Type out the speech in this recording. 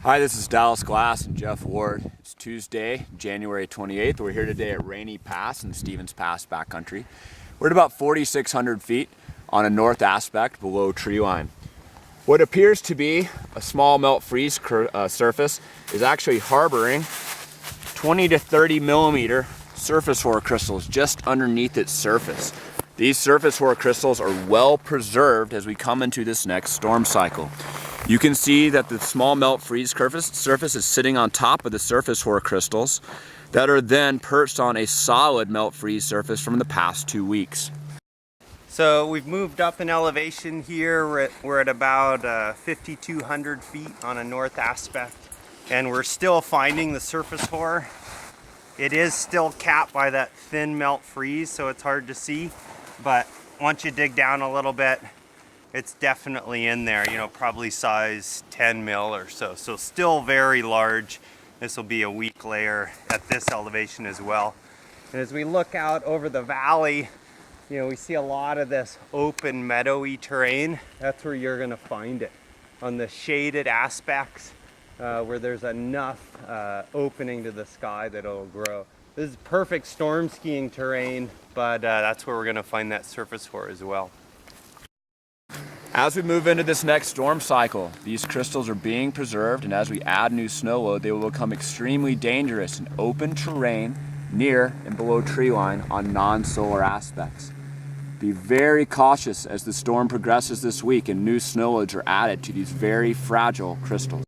Hi, this is Dallas Glass and Jeff Ward. It's Tuesday, January 28th. We're here today at Rainy Pass in Stevens Pass backcountry. We're at about 4,600 feet on a north aspect below tree line. What appears to be a small melt freeze surface is actually harboring 20 to 30 millimeter surface hoar crystals just underneath its surface. These surface hoar crystals are well preserved as we come into this next storm cycle. You can see that the small melt freeze surface is sitting on top of the surface hoar crystals that are then perched on a solid melt freeze surface from the past 2 weeks. So we've moved up in elevation here. We're at about 5,200 feet on a north aspect, and we're still finding the surface hoar. It is still capped by that thin melt freeze, so it's hard to see, but once you dig down a little bit, it's definitely in there, you know, probably size 10 mil or so. So still very large. This will be a weak layer at this elevation as well. And as we look out over the valley, you know, we see a lot of this open meadowy terrain. That's where you're gonna find it, on the shaded aspects where there's enough opening to the sky that it'll grow. This is perfect storm skiing terrain, but that's where we're gonna find that surface hoar as well. As we move into this next storm cycle, these crystals are being preserved, and as we add new snow load, they will become extremely dangerous in open terrain near and below tree line on non-solar aspects. Be very cautious as the storm progresses this week and new snow loads are added to these very fragile crystals.